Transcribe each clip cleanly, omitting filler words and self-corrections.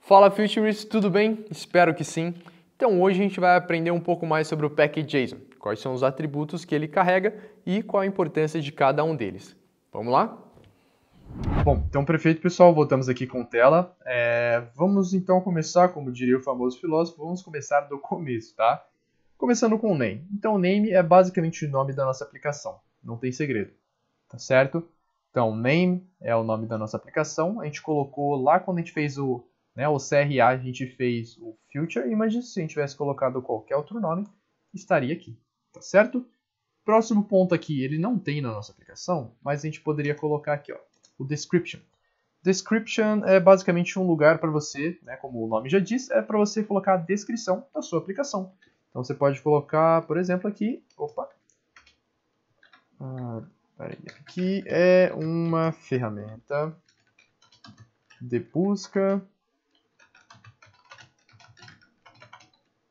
Fala Futurists, tudo bem? Espero que sim. Então hoje a gente vai aprender um pouco mais sobre o package.json, quais são os atributos que ele carrega e qual a importância de cada um deles. Vamos lá? Bom, então perfeito pessoal, voltamos aqui com tela. Vamos então começar, como diria o famoso filósofo, vamos começar do começo, tá? Começando com o name. Então o name é basicamente o nome da nossa aplicação, não tem segredo, tá certo? Então name é o nome da nossa aplicação, a gente colocou lá quando a gente fez o CRA, a gente fez o Future Images, se a gente tivesse colocado qualquer outro nome, estaria aqui, tá certo? Próximo ponto aqui, ele não tem na nossa aplicação, mas a gente poderia colocar aqui, ó, o Description. Description é basicamente um lugar para você, né, como o nome já diz, é para você colocar a descrição da sua aplicação. Então você pode colocar, por exemplo, aqui, aqui é uma ferramenta de busca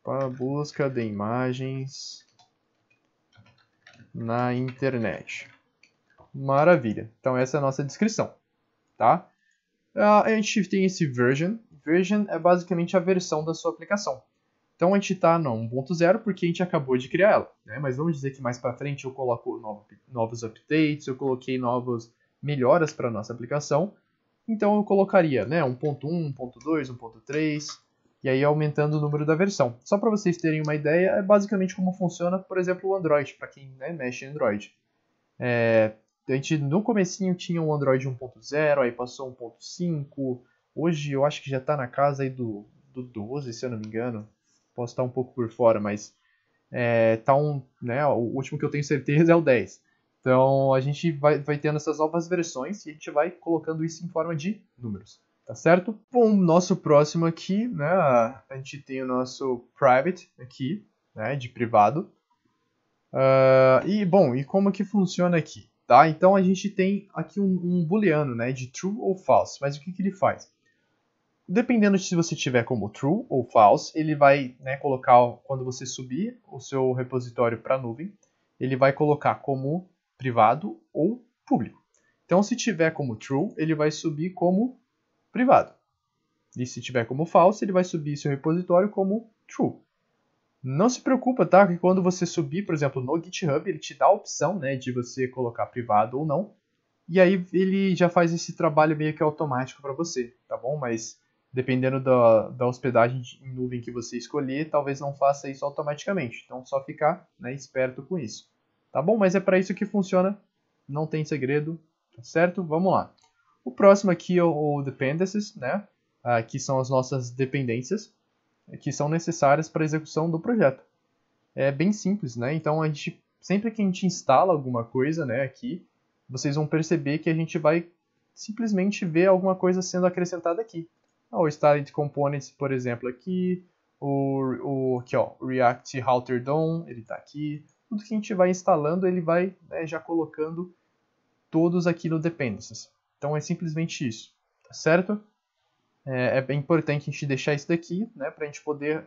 para busca de imagens na internet. Maravilha. Então essa é a nossa descrição, tá? A gente tem esse version. Version é basicamente a versão da sua aplicação. Então a gente está no 1.0 porque a gente acabou de criar ela, né? Mas vamos dizer que mais para frente eu coloco novos updates, eu coloquei novas melhoras para a nossa aplicação. Então eu colocaria, né, 1.1, 1.2, 1.3 e aí aumentando o número da versão. Só para vocês terem uma ideia, é basicamente como funciona, por exemplo, o Android, para quem, né, mexe em Android. A gente no comecinho tinha o Android 1.0, aí passou 1.5, hoje eu acho que já está na casa aí do 12, se eu não me engano. Posso estar um pouco por fora, mas o último que eu tenho certeza é o 10. Então a gente vai tendo essas novas versões e a gente vai colocando isso em forma de números, tá certo? Bom, nosso próximo aqui, né, a gente tem o nosso private aqui, né, de privado. E como que funciona aqui? Tá? Então a gente tem aqui um booleano, né, de true ou false, mas o que ele faz? Dependendo de se você tiver como true ou false, ele vai, né, colocar, quando você subir o seu repositório para a nuvem, ele vai colocar como privado ou público. Então se tiver como true, ele vai subir como privado. E se tiver como false, ele vai subir seu repositório como true. Não se preocupa, tá? Que quando você subir, por exemplo, no GitHub, ele te dá a opção, né, de você colocar privado ou não. E aí ele já faz esse trabalho meio que automático para você, tá bom? Mas dependendo da hospedagem em nuvem que você escolher, talvez não faça isso automaticamente. Então só ficar, né, esperto com isso. Tá bom? Mas é para isso que funciona. Não tem segredo, tá certo? Vamos lá. O próximo aqui é o dependencies, né? Que são as nossas dependências que são necessárias para a execução do projeto. É bem simples, né? Então sempre que a gente instala alguma coisa, né, aqui, vocês vão perceber que a gente vai simplesmente ver alguma coisa sendo acrescentada aqui. O Started Components, por exemplo, aqui, aqui, ó, o React Router DOM, ele está aqui. Tudo que a gente vai instalando, ele vai, né, já colocando todos aqui no Dependencies. Então é simplesmente isso, tá certo? É bem importante a gente deixar isso daqui, né, para a gente poder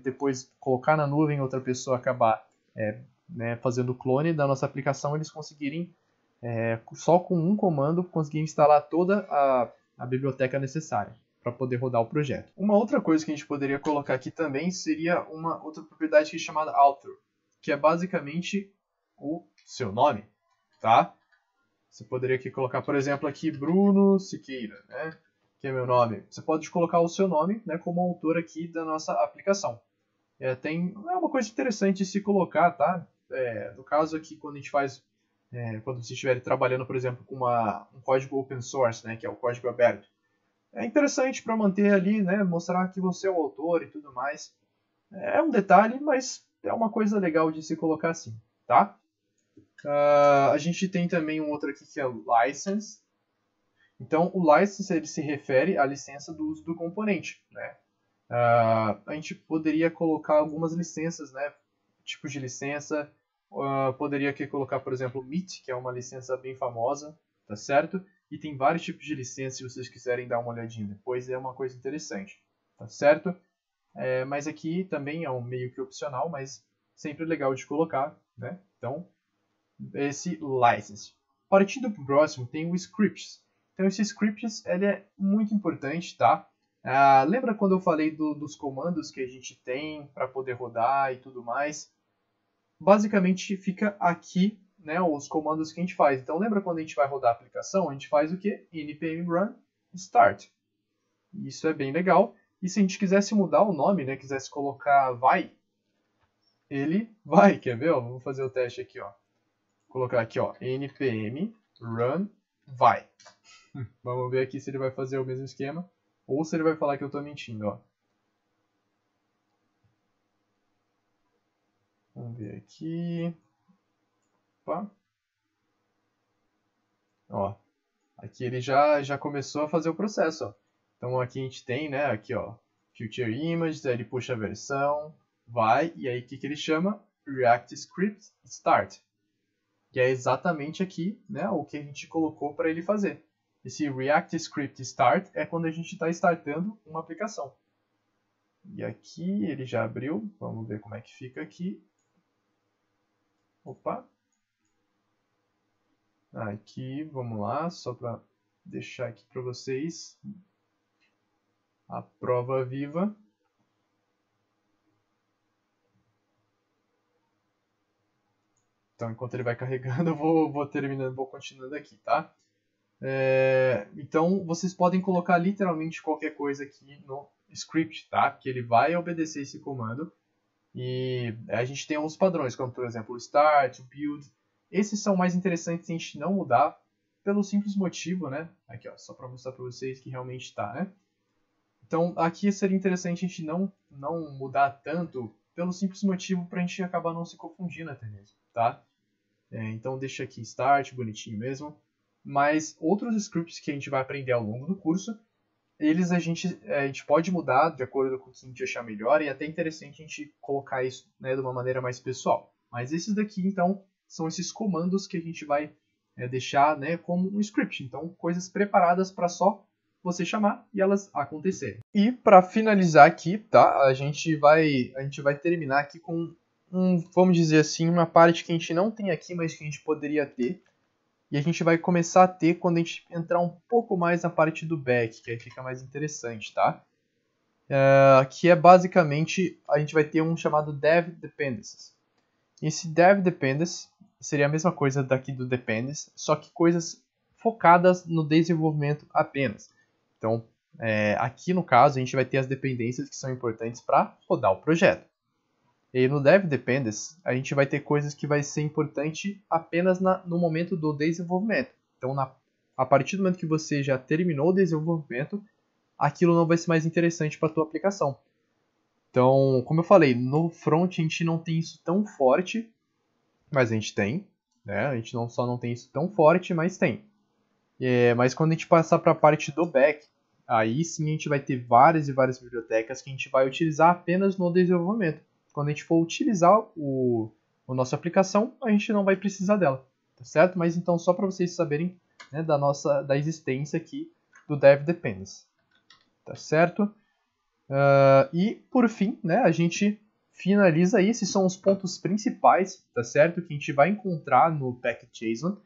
depois colocar na nuvem, outra pessoa acabar né, fazendo o clone da nossa aplicação, eles conseguirem, só com um comando, conseguir instalar toda a biblioteca necessária para poder rodar o projeto. Uma outra coisa que a gente poderia colocar aqui também seria uma outra propriedade que é chamada author, que é basicamente o seu nome, tá? Você poderia aqui colocar, por exemplo, aqui Bruno Siqueira, né? Que é meu nome. Você pode colocar o seu nome, né, como autor aqui da nossa aplicação. É uma coisa interessante de se colocar, tá? No caso aqui, quando a gente faz, quando você estiver trabalhando, por exemplo, com um código open source, né, que é o código aberto, é interessante para manter ali, né, mostrar que você é o autor e tudo mais. É um detalhe, mas é uma coisa legal de se colocar assim, tá? A gente tem também um outro aqui que é o license. Então, o license ele se refere à licença do uso do componente, né? A gente poderia colocar algumas licenças, né? Tipos de licença. Poderia aqui colocar, por exemplo, MIT, que é uma licença bem famosa, tá certo? E tem vários tipos de licença, se vocês quiserem dar uma olhadinha depois, é uma coisa interessante, tá certo? Mas aqui também é um meio que opcional, mas sempre legal de colocar, né? Então, esse license. Partindo para o próximo, tem o scripts. Então, esse scripts ele é muito importante, tá? Lembra quando eu falei dos comandos que a gente tem para poder rodar e tudo mais? Basicamente fica aqui, né, os comandos que a gente faz. Então lembra quando a gente vai rodar a aplicação, a gente faz o quê? npm run start. Isso é bem legal. E se a gente quisesse mudar o nome, né, quisesse colocar vai, ele vai, quer ver? Ó, vamos fazer o teste aqui, ó. Vou colocar aqui, ó, npm run vai. Vamos ver aqui se ele vai fazer o mesmo esquema ou se ele vai falar que eu estou mentindo, ó. Vamos ver aqui. Opa. Ó, aqui ele já começou a fazer o processo, ó. Então aqui a gente tem, né, aqui, ó, Future Images, aí ele puxa a versão, vai, e aí o que ele chama? React Script Start. Que é exatamente aqui, né, o que a gente colocou para ele fazer. Esse React Script Start é quando a gente está startando uma aplicação. E aqui ele já abriu, vamos ver como é que fica aqui. Opa! Aqui, vamos lá, só para deixar aqui para vocês a prova viva. Então, enquanto ele vai carregando, eu vou terminando, vou continuando aqui, tá? Então, vocês podem colocar literalmente qualquer coisa aqui no script, tá? Porque ele vai obedecer esse comando. E a gente tem alguns padrões, como por exemplo o start, o build. Esses são mais interessantes a gente não mudar, pelo simples motivo, né? Aqui, ó, só para mostrar para vocês que realmente está, né? Então, aqui seria interessante a gente não mudar tanto, pelo simples motivo para a gente acabar não se confundindo até mesmo, tá? Então, deixa aqui start, bonitinho mesmo. Mas outros scripts que a gente vai aprender ao longo do curso, eles a gente pode mudar de acordo com o que a gente achar melhor, e é até interessante a gente colocar isso, né, de uma maneira mais pessoal. Mas esses daqui, então, são esses comandos que a gente vai deixar, né, como um script. Então, coisas preparadas para só você chamar e elas acontecerem. E para finalizar aqui, tá, a gente vai terminar aqui com vamos dizer assim, uma parte que a gente não tem aqui, mas que a gente poderia ter. E a gente vai começar a ter quando a gente entrar um pouco mais na parte do back, que aí fica mais interessante, tá? Que é basicamente, a gente vai ter um chamado Dev Dependencies. Esse Dev Dependencies seria a mesma coisa daqui do Dependencies, só que coisas focadas no desenvolvimento apenas. Então, aqui no caso, a gente vai ter as dependências que são importantes para rodar o projeto. E no Dev Dependencies, a gente vai ter coisas que vai ser importante apenas no momento do desenvolvimento. Então, a partir do momento que você já terminou o desenvolvimento, aquilo não vai ser mais interessante para a tua aplicação. Então, como eu falei, no front a gente não tem isso tão forte, mas a gente tem, né? A gente só não tem isso tão forte, mas tem. Mas quando a gente passar para a parte do back, aí sim a gente vai ter várias e várias bibliotecas que a gente vai utilizar apenas no desenvolvimento. Quando a gente for utilizar a nossa aplicação, a gente não vai precisar dela, tá certo? Mas então, só para vocês saberem, né, da existência aqui do Dev Dependencies, tá certo? E, por fim, né, a gente finaliza aí. Esses são os pontos principais, tá certo? Que a gente vai encontrar no package.json.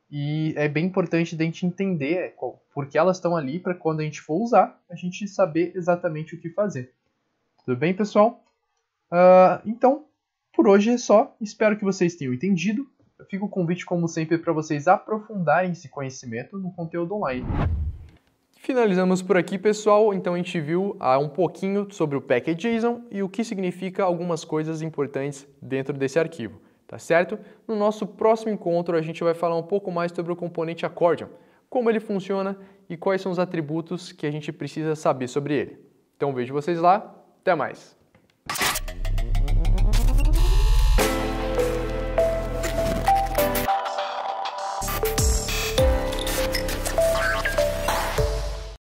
E é bem importante a gente entender por que elas estão ali, para quando a gente for usar, a gente saber exatamente o que fazer. Tudo bem, pessoal? Então, por hoje é só. Espero que vocês tenham entendido. Fica o convite, como sempre, para vocês aprofundarem esse conhecimento no conteúdo online. Finalizamos por aqui, pessoal. Então a gente viu um pouquinho sobre o package.json e o que significa algumas coisas importantes dentro desse arquivo, tá certo? No nosso próximo encontro a gente vai falar um pouco mais sobre o componente Accordion, como ele funciona e quais são os atributos que a gente precisa saber sobre ele. Então vejo vocês lá. Até mais!